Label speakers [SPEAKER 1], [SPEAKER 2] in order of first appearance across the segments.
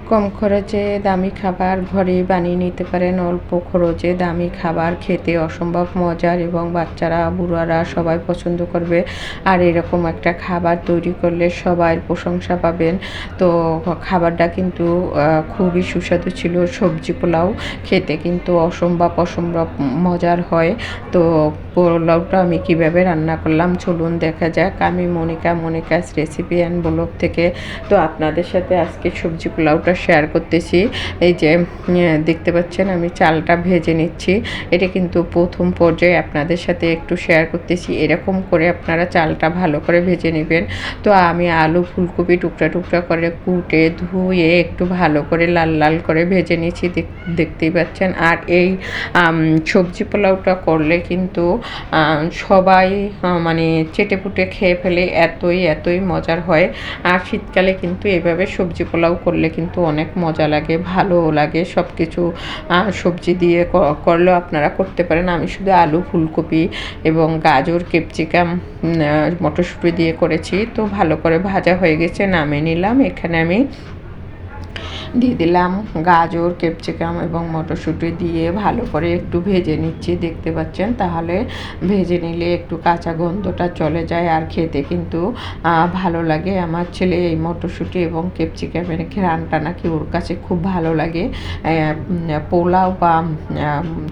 [SPEAKER 1] কম খরচে দামি খাবার ঘরে বানিয়ে নিতে পারেন। অল্প খরচে দামি খাবার খেতে অসম্ভব মজার এবং বাচ্চারা বুড়োরা সবাই পছন্দ করবে। আর এরকম একটা খাবার তৈরি করলে সবাই প্রশংসা পাবেন। তো খাবারটা কিন্তু খুবই সুস্বাদু ছিল। সবজি পোলাও খেতে কিন্তু অসম্ভব মজার হয়। তো পোলাওটা আমি কীভাবে রান্না করলাম চলুন দেখা যাক। আমি মনিকাস রেসিপি অ্যান্ড ব্লগ থেকে তো আপনাদের সাথে আজকে সবজি পোলাওটা শেয়ার করতেছি। এই যে দেখতে পাচ্ছেন আমি চালটা ভেজে নিচ্ছি। এটা কিন্তু প্রথম পর্যায়ে আপনাদের সাথে একটু শেয়ার করতেছি। এরকম করে আপনারা চালটা ভালো করে ভেজে নেবেন। তো আমি আলু ফুলকপি টুকরা করে কুটে ধুয়ে একটু ভালো করে লাল করে ভেজে নিয়েছি, দেখতেই পাচ্ছেন। আর এই সবজি পোলাওটা করলে কিন্তু সবাই মানে চেটেপুটে খেয়ে ফেলে, এতই মজার হয়। আর শীতকালে কিন্তু এভাবে সবজি পোলাও করলে কিন্তু অনেক মজা লাগে, ভালোও লাগে। সব কিছু সবজি দিয়ে করলেও আপনারা করতে পারেন। আমি শুধু আলু ফুলকপি এবং গাজর ক্যাপসিকাম মটরশুঁটি দিয়ে করেছি। তো ভালো করে ভাজা হয়ে গেছে, নামিয়ে নিলাম। এখানে আমি দিয়ে দিলাম গাজর ক্যাপসিকাম এবং মটরশুঁটি দিয়ে ভালো করে একটু ভেজে নিচ্ছি, দেখতে পাচ্ছেন। তাহলে ভেজে নিলে একটু কাঁচা গন্ধটা চলে যায় আর খেতে কিন্তু ভালো লাগে। আমার ছেলে এই মটরশুঁটি এবং ক্যাপসিকামের ঘ্রাণটা নাকি ওর কাছে খুব ভালো লাগে। পোলাও বা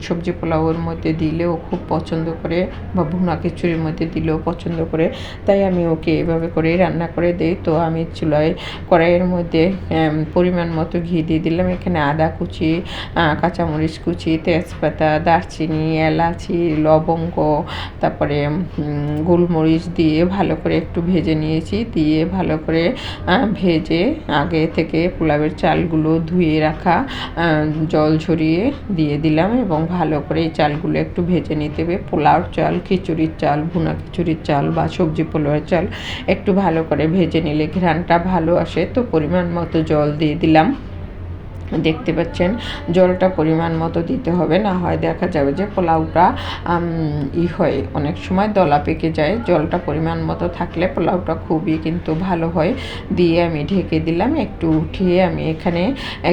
[SPEAKER 1] সবজি পোলাওয়ের মধ্যে দিলেও খুব পছন্দ করে, বা ভুনা খিচুড়ির মধ্যে দিলেও পছন্দ করে। তাই আমি ওকে এভাবে করেই রান্না করে দিই। তো আমি চুলায় কড়াইয়ের মধ্যে পরিমাণ মতো ঘি দিয়ে দিলাম। এখানে আদা কুচি, কাঁচামরিচ কুচি, তেজপাতা, দারচিনি, এলাচি, লবঙ্গ, তারপরে গোলমরিচ দিয়ে ভালো করে একটু ভেজে নিয়েছি। দিয়ে ভালো করে ভেজে আগে থেকে পোলাওয়ের চালগুলো ধুয়ে রাখা জল ঝরিয়ে দিয়ে দিলাম এবং ভালো করে এই চালগুলো একটু ভেজে নিতে হবে। পোলাওর চাল, খিচুড়ির চাল, ভুনা খিচুড়ির চাল বা সবজি পোলাওয়ের চাল একটু ভালো করে ভেজে নিলে ঘ্রাণটা ভালো আসে। তো পরিমাণ মতো জল দিয়ে দিলাম, দেখতে পাচ্ছেন। জলটা পরিমাণ মতো দিতে হবে, না হয় দেখা যাবে যে পোলাওটা হয়, অনেক সময় দলা পেকে যায়। জলটা পরিমাণ মতো থাকলে পোলাওটা খুবই কিন্তু ভালো হয়। দিয়ে আমি ঢেকে দিলাম। একটু উঠিয়ে আমি এখানে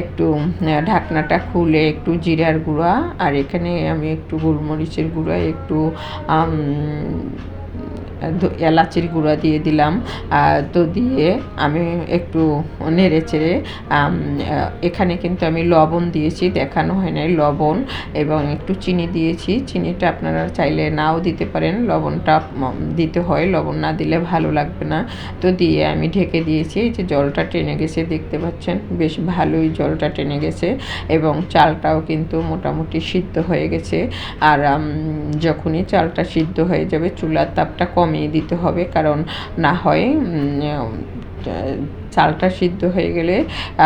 [SPEAKER 1] একটু ঢাকনাটা খুলে একটু জিরার গুঁড়া, আর এখানে আমি একটু গোলমরিচের গুঁড়া, একটু এলাচির গুঁড়া দিয়ে দিলাম। তো দিয়ে আমি একটু নেড়ে চেড়ে এখানে কিন্তু আমি লবণ দিয়েছি, দেখানো হয় নাই লবণ, এবং একটু চিনি দিয়েছি। চিনিটা আপনারা চাইলে নাও দিতে পারেন, লবণটা দিতে হয়, লবণ না দিলে ভালো লাগবে না। তো দিয়ে আমি ঢেকে দিয়েছি। এই যে জলটা টেনে গেছে, দেখতে পাচ্ছেন, বেশ ভালোই জলটা টেনে গেছে এবং চালটাও কিন্তু মোটামুটি সিদ্ধ হয়ে গেছে। আর যখনই চালটা সিদ্ধ হয়ে যাবে চুলার তাপটা কমিয়ে দিতে হবে, কারণ না হয় চালটা সিদ্ধ হয়ে গেলে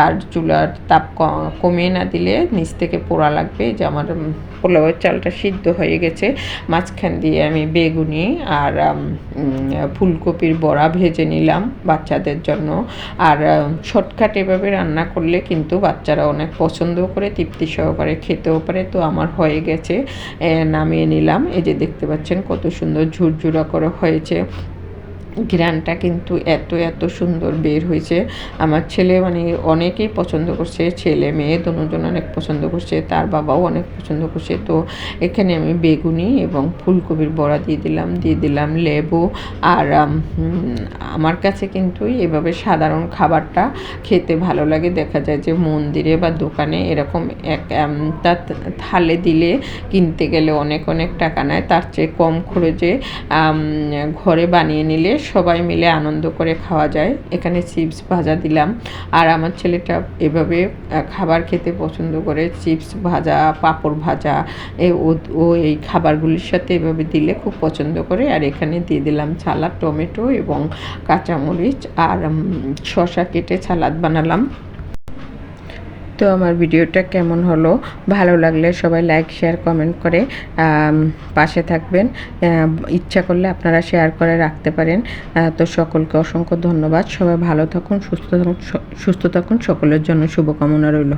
[SPEAKER 1] আর চুলার তাপ কমিয়ে না দিলে নিচ থেকে পোড়া লাগবে। যে আমার পোলাওয়ের চালটা সিদ্ধ হয়ে গেছে। মাঝখান দিয়ে আমি বেগুনি আর ফুলকপির বড়া ভেজে নিলাম বাচ্চাদের জন্য। আর শর্টকাট এভাবে রান্না করলে কিন্তু বাচ্চারা অনেক পছন্দও করে, তৃপ্তি সহকারে খেতেও পারে। তো আমার হয়ে গেছে, নামিয়ে নিলাম। এই যে দেখতে পাচ্ছেন কত সুন্দর ঝুরঝুরা করে হয়েছে। ঘ্রাণটা কিন্তু এত সুন্দর বের হয়েছে। আমার ছেলে মানে অনেকেই পছন্দ করছে, ছেলে মেয়ে দুজন অনেক পছন্দ করছে, তার বাবাও অনেক পছন্দ করছে। তো এখানে আমি বেগুনি এবং ফুলকপির বড়া দিয়ে দিলাম লেবু। আর আমার কাছে কিন্তু এভাবে সাধারণ খাবারটা খেতে ভালো লাগে। দেখা যায় যে মন্দিরে বা দোকানে এরকম তার থালে দিলে কিনতে গেলে অনেক টাকা নেয়। তার চেয়ে কম খরচে ঘরে বানিয়ে নিলে সবাই মিলে আনন্দ করে খাওয়া যায়। এখানে চিপস ভাজা দিলাম। আর আমার ছেলেটা এভাবে খাবার খেতে পছন্দ করে, চিপস ভাজা, পাঁপড় ভাজা, ও এই খাবারগুলির সাথে এভাবে দিলে খুব পছন্দ করে। আর এখানে দিয়ে দিলাম সালাদ, টমেটো এবং কাঁচামরিচ আর শসা কেটে সালাদ বানালাম। তো আমার ভিডিওটা কেমন হলো, ভালো লাগলে সবাই লাইক শেয়ার কমেন্ট করে পাশে থাকবেন। ইচ্ছা করলে আপনারা শেয়ার করে রাখতে পারেন। তো সকলকে অসংখ্য ধন্যবাদ। সবাই ভালো থাকুন, সুস্থ থাকুন। সকলের জন্য শুভকামনা রইল।